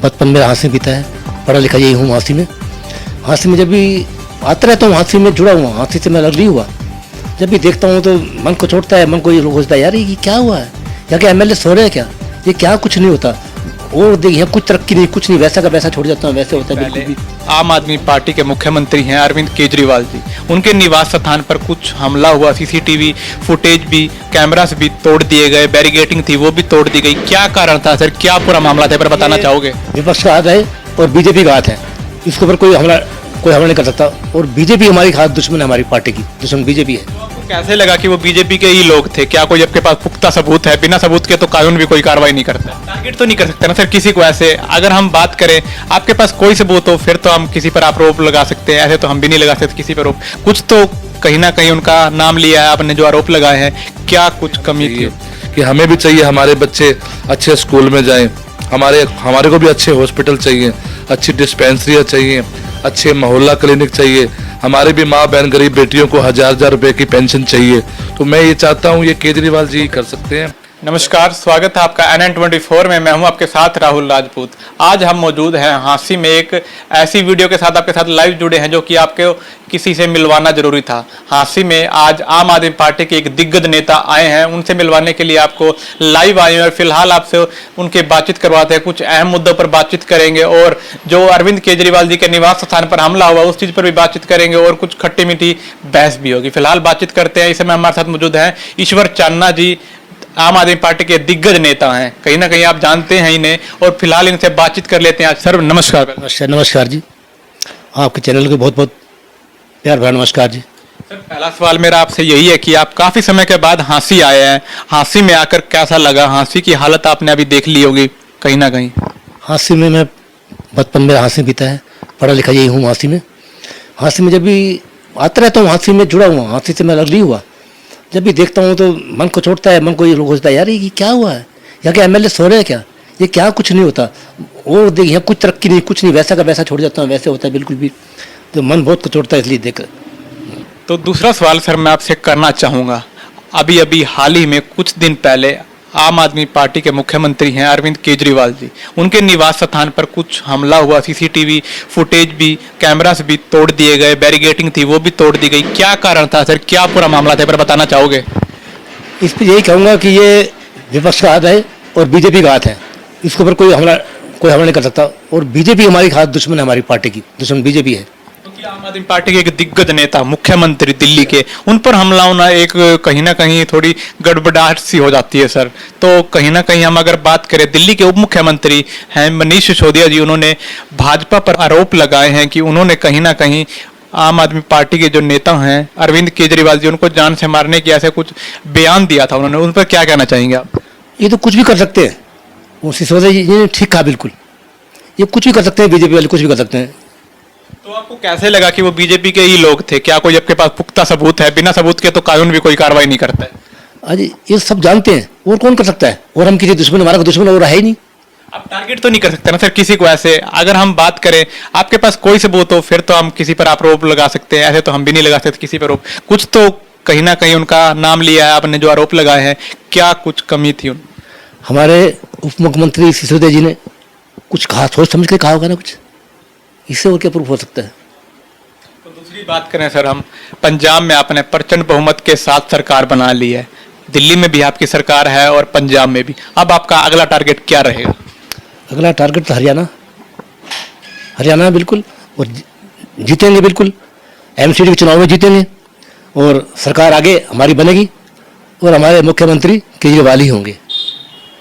बचपन में हांसी बीता है, पढ़ा लिखा यही हूँ हांसी में। हांसी में जब भी आता रहता हूँ, हांसी में जुड़ा हुआ, हांसी से मैं लग हुआ। जब भी देखता हूँ तो मन को छोड़ता है, मन को ये सोचता है यार ये क्या हुआ है, या क्या एमएलए सो रहे हैं क्या, ये क्या कुछ नहीं होता। और देखिए कुछ तरक्की नहीं, कुछ नहीं, वैसा का वैसा छोड़ जाता हूँ, वैसे होता है बिल्कुल भी। आम आदमी पार्टी के मुख्यमंत्री हैं अरविंद केजरीवाल जी, उनके निवास स्थान पर कुछ हमला हुआ, सीसीटीवी फुटेज भी, कैमरास भी तोड़ दिए गए, बैरिगेटिंग थी वो भी तोड़ दी गई। क्या कारण था सर, क्या पूरा मामला था, पर बताना चाहोगे? विपक्ष का हाथ है और बीजेपी का हाथ है, इसके ऊपर कोई हमला नहीं कर सकता। और बीजेपी हमारी खास दुश्मन है, हमारी पार्टी की दुश्मन बीजेपी है। आपको कैसे लगा कि वो बीजेपी के ही लोग थे? क्या कोई आपके पास पुख्ता सबूत है? बिना सबूत के तो कानून भी कोई कार्रवाई नहीं करता है। टारगेट तो नहीं कर सकते ना सर किसी को ऐसे। अगर हम बात करें, आपके पास कोई सबूत हो फिर तो हम किसी पर आरोप लगा सकते हैं, ऐसे तो हम भी नहीं लगा सकते किसी पर आरोप। कुछ तो कहीं ना कहीं उनका नाम लिया है आपने, जो आरोप लगाए हैं, क्या कुछ कमी थी? कि हमें भी चाहिए हमारे बच्चे अच्छे स्कूल में जाएं, हमारे को भी अच्छे हॉस्पिटल चाहिए, अच्छी डिस्पेंसरियाँ चाहिए, अच्छे मोहल्ला क्लिनिक चाहिए, हमारे भी माँ बहन गरीब बेटियों को 1000 रुपए की पेंशन चाहिए। तो मैं ये चाहता हूँ ये केजरीवाल जी कर सकते हैं। नमस्कार, स्वागत है आपका NN24 में। मैं हूं आपके साथ राहुल राजपूत। आज हम मौजूद हैं हांसी में, एक ऐसी वीडियो के साथ आपके साथ लाइव जुड़े हैं जो कि आपको किसी से मिलवाना जरूरी था। हांसी में आज आम आदमी पार्टी के एक दिग्गज नेता आए हैं, उनसे मिलवाने के लिए आपको लाइव आए हैं और फिलहाल आपसे उनके बातचीत करवाते हैं। कुछ अहम मुद्दों पर बातचीत करेंगे और जो अरविंद केजरीवाल जी के निवास स्थान पर हमला हुआ उस चीज़ पर भी बातचीत करेंगे और कुछ खट्टी मीठी बहस भी होगी। फिलहाल बातचीत करते हैं। इस समय हमारे साथ मौजूद हैं ईश्वर चान्ना जी, आम आदमी पार्टी के दिग्गज नेता हैं, कहीं ना कहीं आप जानते हैं इन्हें, और फिलहाल इनसे बातचीत कर लेते हैं। सर नमस्कार। नमस्कार जी, आपके चैनल को बहुत बहुत प्यार भरा नमस्कार जी। सर पहला सवाल मेरा आपसे यही है कि आप काफी समय के बाद हांसी आए हैं, हांसी में आकर कैसा लगा? हांसी की हालत आपने अभी देख ली होगी कहीं ना कहीं। हांसी में मैं बचपन में हांसी बीता है, पढ़ा लिखा यही हूँ हांसी में। हांसी में जब भी आता रहता हूँ, हांसी में जुड़ा हुआ, हांसी से मैं लग हुआ। जब भी देखता हूँ तो मन को छोड़ता है, मन को ये सोचता है यार ये क्या हुआ है, या क्या एमएलए सो रहे हैं क्या, ये क्या कुछ नहीं होता। और देखिए कुछ तरक्की नहीं, कुछ नहीं, वैसा का वैसा छोड़ जाता हूँ, वैसे होता है बिल्कुल भी। तो मन बहुत को छोड़ता है इसलिए देख। तो दूसरा सवाल सर मैं आपसे करना चाहूँगा, अभी अभी हाल ही में कुछ दिन पहले आम आदमी पार्टी के मुख्यमंत्री हैं अरविंद केजरीवाल जी, उनके निवास स्थान पर कुछ हमला हुआ, सीसीटीवी फुटेज भी, कैमरास भी तोड़ दिए गए, बैरिगेटिंग थी वो भी तोड़ दी गई। क्या कारण था सर, क्या पूरा मामला था, पर बताना चाहोगे? इस पर यही कहूँगा कि ये विपक्ष का हाथ है और बीजेपी का हाथ है, इसके ऊपर कोई हमला नहीं कर सकता। और बीजेपी हमारी खास दुश्मन है, हमारी पार्टी की दुश्मन बीजेपी है। आम आदमी पार्टी के एक दिग्गज नेता मुख्यमंत्री दिल्ली के, उन पर हमला होना एक कहीं ना कहीं थोड़ी गड़बड़ाहट सी हो जाती है सर। तो कहीं ना कहीं हम अगर बात करें, दिल्ली के उप मुख्यमंत्री हैं मनीष सिसोदिया जी, उन्होंने भाजपा पर आरोप लगाए हैं कि उन्होंने कहीं ना कहीं आम आदमी पार्टी के जो नेता हैं अरविंद केजरीवाल जी, उनको जान से मारने की ऐसे कुछ बयान दिया था उन्होंने। उन पर क्या कहना चाहेंगे आप? ये तो कुछ भी कर सकते हैं, वो सिसोदिया जी ने ठीक कहा, बिल्कुल ये कुछ भी कर सकते हैं, बीजेपी वाले कुछ भी कर सकते हैं। तो आपको कैसे लगा कि वो बीजेपी के ही लोग थे? क्या कोई आपके पास पुख्ता सबूत है? बिना सबूत के तो कानून भी कोई कार्रवाई नहीं करता है। अरे ये सब जानते हैं, और कौन कर सकता है? और हम किसी दुश्मन, हमारा दुश्मन और है ही नहीं। आप टारगेट तो नहीं कर सकते ना सर किसी को ऐसे। अगर हम बात करें, आपके पास कोई सबूत हो फिर तो हम किसी पर आरोप लगा सकते हैं, ऐसे तो हम भी नहीं लगा सकते किसी पर आरोप। कुछ तो कहीं ना कहीं उनका नाम लिया है आपने, जो आरोप लगाए हैं, क्या कुछ कमी थी उन? हमारे उप मुख्यमंत्री सिसोदिया जी ने कुछ कहा, सोच समझ के कहा होगा ना कुछ, इससे और क्या प्रूफ हो सकता है? तो दूसरी बात करें सर, हम पंजाब में आपने प्रचंड बहुमत के साथ सरकार बना ली है, दिल्ली में भी आपकी सरकार है और पंजाब में भी। अब आपका अगला टारगेट क्या रहेगा? अगला टारगेट तो हरियाणा बिल्कुल, और जीतेंगे बिल्कुल, एमसीडी के चुनाव में जीतेंगे और सरकार आगे हमारी बनेगी और हमारे मुख्यमंत्री केजरीवाल ही होंगे।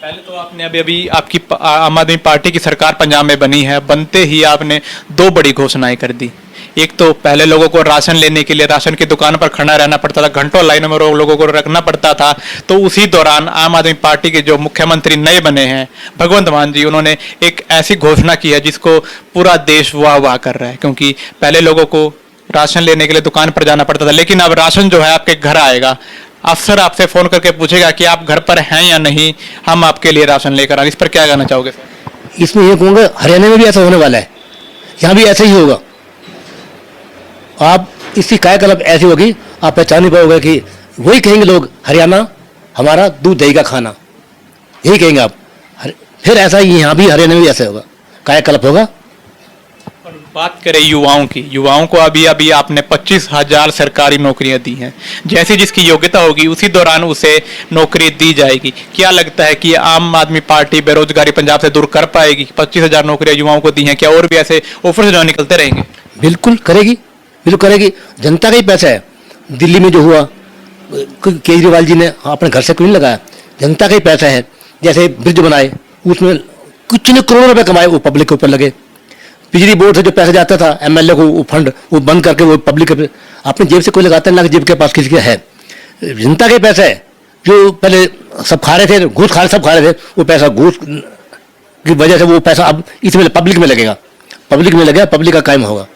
पहले तो आपने अभी आपकी आम आदमी पार्टी की सरकार पंजाब में बनी है, बनते ही आपने दो बड़ी घोषणाएं कर दी। एक तो पहले लोगों को राशन लेने के लिए राशन की दुकान पर खड़ा रहना पड़ता था, घंटों लाइनों में लोगों को रखना पड़ता था। तो उसी दौरान आम आदमी पार्टी के जो मुख्यमंत्री नए बने हैं भगवंत मान जी, उन्होंने एक ऐसी घोषणा की है जिसको पूरा देश वाह वाह कर रहा है, क्योंकि पहले लोगों को राशन लेने के लिए दुकान पर जाना पड़ता था, लेकिन अब राशन जो है आपके घर आएगा। अफसर आपसे फोन करके पूछेगा कि आप घर पर हैं या नहीं, हम आपके लिए राशन लेकर आए। इस पर क्या कहना चाहोगे? इसमें ये कहूँगा हरियाणा में भी ऐसा होने वाला है, यहाँ भी ऐसा ही होगा। आप इसकी कायाकल्प ऐसी होगी, आप पहचान नहीं पाओगे कि वही कहेंगे लोग, हरियाणा हमारा दूध दही का खाना, यही कहेंगे आप। फिर ऐसा ही यहाँ भी हरियाणा में भी ऐसा होगा, कायाकल्प होगा। और बात करें युवाओं की, युवाओं को अभी अभी आपने 25,000 सरकारी नौकरियां दी हैं। जैसी जिसकी योग्यता होगी उसी दौरान उसे नौकरी दी जाएगी। क्या लगता है कि आम आदमी पार्टी बेरोजगारी पंजाब से दूर कर पाएगी? 25,000 नौकरियां युवाओं को दी हैं, क्या और भी ऐसे ऑफर जो निकलते रहेंगे? बिल्कुल करेगी, बिल्कुल करेगी। जनता का ही पैसा है। दिल्ली में जो हुआ, केजरीवाल जी ने अपने घर से क्यों नहीं लगाया? जनता का ही पैसा है। जैसे ब्रिज बनाए, उसमें कुछ न करोड़ों रुपए कमाए, वो पब्लिक के ऊपर लगे। बिजली बोर्ड से जो पैसा जाता था एमएलए को, वो फंड वो बंद करके वो पब्लिक के अपनी जेब से कोई लगाता है ना, जेब के पास किसी का है। जनता का ही पैसा है। जो पहले सब खा रहे थे, घूस खा रहे, सब खा रहे थे, वो पैसा घूस की वजह से वो पैसा अब इसमें पब्लिक में लगेगा, पब्लिक में लगेगा, पब्लिक का कायम होगा।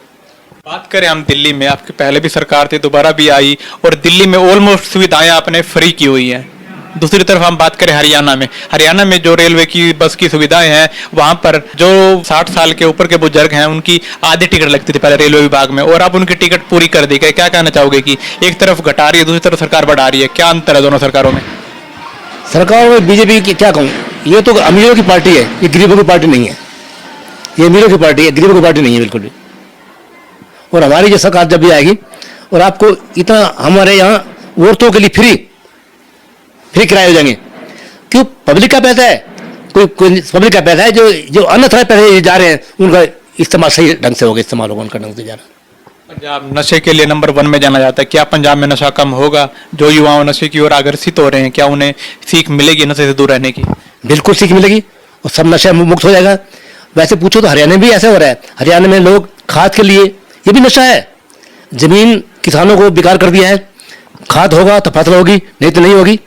बात करें हम दिल्ली में, आपकी पहले भी सरकार थी, दोबारा भी आई, और दिल्ली में ऑलमोस्ट सुविधाएं आपने फ्री की हुई हैं। दूसरी तरफ हम बात करें हरियाणा में, हरियाणा में जो रेलवे की बस की सुविधाएं हैं, वहां पर जो 60 साल के ऊपर के बुजुर्ग हैं उनकी आधी टिकट लगती थी पहले रेलवे विभाग में, और अब उनकी टिकट पूरी कर दी गई। क्या कहना चाहोगे कि एक तरफ घटा रही है, दूसरी तरफ सरकार बढ़ा रही है, क्या अंतर है दोनों सरकारों में? सरकार में बीजेपी की क्या कहूँ, ये तो अमीरों की पार्टी है, ये गरीबों की पार्टी नहीं है। ये अमीरों की पार्टी है, गरीबों की पार्टी नहीं है बिल्कुल भी। और हमारी जो सरकार जब भी आएगी, और आपको इतना हमारे यहाँ औरतों के लिए फ्री किराए हो जाएंगे। क्यों? पब्लिक का पैसा है, कोई पब्लिक का पैसा है। जो अन्यथा पैसे जा रहे हैं उनका इस्तेमाल सही ढंग से होगा, इस्तेमाल होगा उनका ढंग से जा रहा। पंजाब नशे के लिए नंबर 1 में जाना जाता है। क्या पंजाब में नशा कम होगा? जो युवाओं नशे की ओर आकर्षित हो रहे हैं, क्या उन्हें सीख मिलेगी नशे से दूर रहने की? बिल्कुल सीख मिलेगी और सब नशा मुक्त हो जाएगा। वैसे पूछो तो हरियाणा में भी ऐसा हो रहा है। हरियाणा में लोग खाद के लिए, ये भी नशा है, जमीन किसानों को बेकार कर दिया है। खाद होगा तो फसल होगी, नहीं तो नहीं होगी।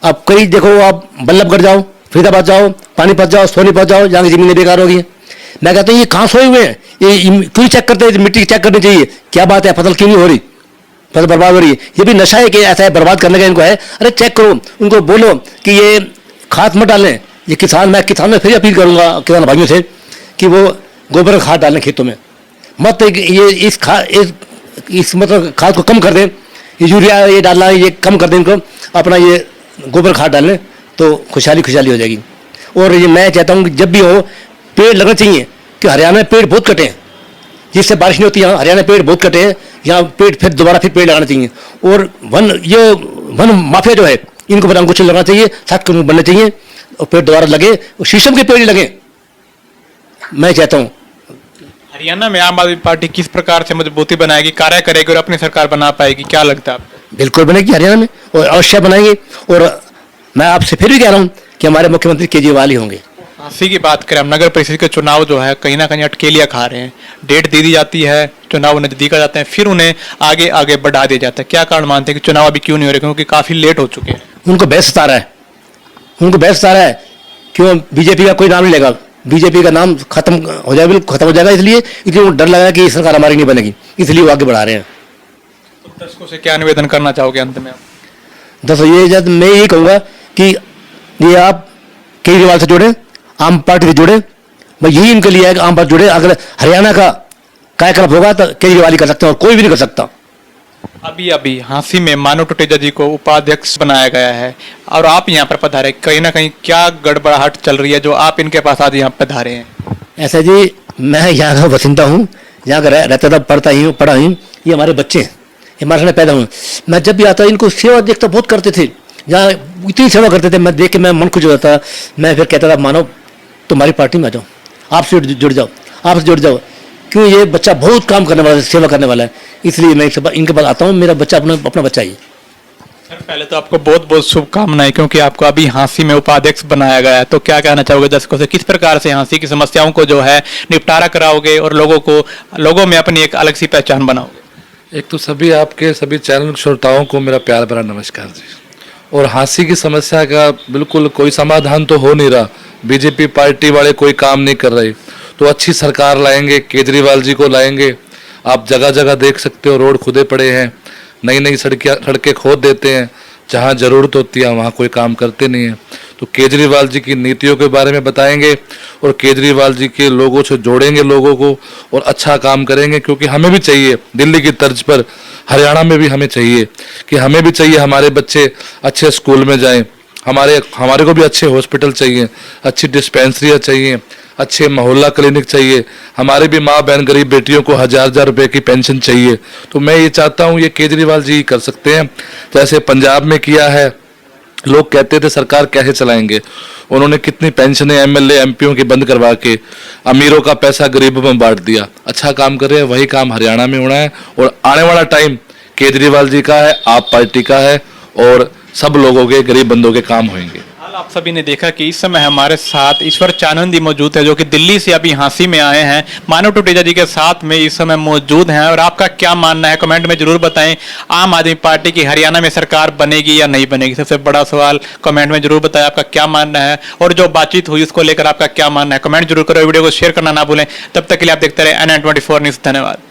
अब कई देखो, आप बल्लभगढ़ जाओ, फरीदाबाद जाओ, पानीपत जाओ, सोनीपत जाओ, जहाँ की जमीनें बेकार होगी। मैं कहता हूँ ये कहाँ सोए हुए हैं? ये क्यों चेक करते हैं? मिट्टी चेक करनी चाहिए। क्या बात है, फसल क्यों नहीं हो रही? फसल बर्बाद हो रही है। ये भी नशा है कि ऐसा है, बर्बाद करने का इनको है। अरे चेक करो, उनको बोलो कि ये खाद मत डालें। ये किसान, मैं किसान में फिर अपील करूंगा किसान भाइयों से कि वो गोबर का खाद डालें खेतों में, मत ये इस मतलब खाद को कम कर दें। ये यूरिया ये डालना है, ये कम कर दें इनको, अपना ये गोबर खाद डालें तो खुशहाली हो जाएगी। और ये मैं चाहता हूँ कि जब भी हो पेड़ लगना चाहिए, कि हरियाणा में पेड़ बहुत कटे हैं, जिससे बारिश नहीं होती। यहाँ हरियाणा में पेड़ बहुत कटे हैं, यहाँ पेड़ फिर दोबारा फिर पेड़ लगाना चाहिए। और वन माफिया जो है, इनको पर अंकुश लगाना चाहिए, सख्त कानून बनने चाहिए और पेड़ दोबारा लगे, और शीशम के पेड़ ही लगे, मैं चाहता हूँ। हरियाणा में आम आदमी पार्टी किस प्रकार से मजबूती बनाएगी, कार्य करेगी और अपनी सरकार बना पाएगी? क्या लगता है आपको? बिल्कुल बनेगी हरियाणा में, और अवश्य बनाएंगे। और मैं आपसे फिर भी कह रहा हूँ कि हमारे मुख्यमंत्री केजरीवाल ही होंगे। हांसी की बात करें, हम नगर परिषद के चुनाव जो है कहीं ना कहीं अटकेलियां खा रहे हैं। डेट दे दी जाती है, चुनाव नजदीक आ जाते हैं, फिर उन्हें आगे बढ़ा दिया जाता है। क्या कारण मानते हैं कि चुनाव अभी क्यों नहीं हो रहे? क्योंकि काफी लेट हो चुके हैं। उनको बहस सता रहा है, उनको बहस सता रहा है। क्यों? बीजेपी का कोई नाम नहीं लेगा, बीजेपी का नाम खत्म हो जाएगा, बिल्कुल खत्म हो जाएगा। इसलिए वो डर लगा कि सरकार हमारी नहीं बनेगी, इसलिए वो आगे बढ़ा रहे हैं। तो दर्शकों से क्या निवेदन करना चाहोगे अंत में? मैं यही कहूँगा कि ये आप केजरीवाल से जुड़े, आम पार्टी से जुड़े। मैं यही इनके लिए है कि आम पार्टी जुड़े। अगर हरियाणा का कायाकल्प होगा तो केजरीवाल ही कर सकते हैं, और कोई भी नहीं कर सकता। अभी हांसी में मानव टुटेजा जी को उपाध्यक्ष बनाया गया है और आप यहाँ पर पधारे, कहीं ना कहीं क्या गड़बड़ाहट चल रही है जो आप इनके पास आज यहाँ पधारे हैं? ऐसा जी, मैं यहाँ का बसिंदा हूँ, यहाँ का रहता था, पढ़ा हूँ। ये हमारे बच्चे हैं, ये हमारे सामने पैदा हुए। मैं जब भी आता इनको सेवा देखता, बहुत करते थे, यहाँ इतनी सेवा करते थे, मैं देख के मैं मन खुश हो जाता। मैं फिर कहता था, मानो तुम्हारी पार्टी में आ जाओ, आपसे जुड़ जाओ, आपसे जुड़ जाओ। क्यों? ये बच्चा बहुत काम करने वाला है, सेवा करने वाला है, इसलिए मैं इनके पास आता हूँ। मेरा बच्चा अपना बच्चा ही है। सर पहले तो आपको बहुत बहुत शुभकामनाएं, क्योंकि आपको अभी हांसी में उपाध्यक्ष बनाया गया है। तो क्या कहना चाहोगे दर्शकों से, किस प्रकार से हांसी की समस्याओं को जो है निपटारा कराओगे और लोगों में अपनी एक अलग सी पहचान बनाओगे? एक तो सभी चैनल श्रोताओं को मेरा प्यार भरा नमस्कार जी। और हांसी की समस्या का बिल्कुल कोई समाधान तो हो नहीं रहा, बीजेपी पार्टी वाले कोई काम नहीं कर रहे। तो अच्छी सरकार लाएंगे, केजरीवाल जी को लाएंगे। आप जगह जगह देख सकते हो, रोड खुदे पड़े हैं, नई नई सड़कें खोद देते हैं, जहां ज़रूरत होती है वहां कोई काम करते नहीं है। तो केजरीवाल जी की नीतियों के बारे में बताएंगे और केजरीवाल जी के लोगों से जोड़ेंगे लोगों को, और अच्छा काम करेंगे। क्योंकि हमें भी चाहिए, दिल्ली की तर्ज पर हरियाणा में भी हमें चाहिए कि हमारे बच्चे अच्छे स्कूल में जाएं, हमारे को भी अच्छे हॉस्पिटल चाहिए, अच्छी डिस्पेंसरियाँ चाहिए, अच्छे मोहल्ला क्लिनिक चाहिए, हमारे भी माँ बहन गरीब बेटियों को 1000 रुपए की पेंशन चाहिए। तो मैं ये चाहता हूँ ये केजरीवाल जी कर सकते हैं, जैसे पंजाब में किया है। लोग कहते थे सरकार कैसे चलाएंगे, उन्होंने कितनी पेंशनें एमएलए एमपीओ की बंद करवा के अमीरों का पैसा गरीबों में बांट दिया। अच्छा काम कर रहे हैं, वही काम हरियाणा में होना है और आने वाला टाइम केजरीवाल जी का है, आप पार्टी का है और सब लोगों के गरीब बंदों के काम होंगे। हाल आप सभी ने देखा कि इस समय हमारे साथ ईश्वर चानंदी मौजूद है, जो कि दिल्ली से अभी हांसी में आए हैं। मानव टुटेजा जी के साथ में इस समय मौजूद हैं और आपका क्या मानना है कमेंट में जरूर बताएं। आम आदमी पार्टी की हरियाणा में सरकार बनेगी या नहीं बनेगी, सबसे बड़ा सवाल कमेंट में जरूर बताएं आपका क्या मानना है, और जो बातचीत हुई उसको लेकर आपका क्या मानना है कमेंट जरूर करो। वीडियो को शेयर करना ना भूलें। तब तक के लिए आप देखते रहे NN24 न्यूज़। धन्यवाद।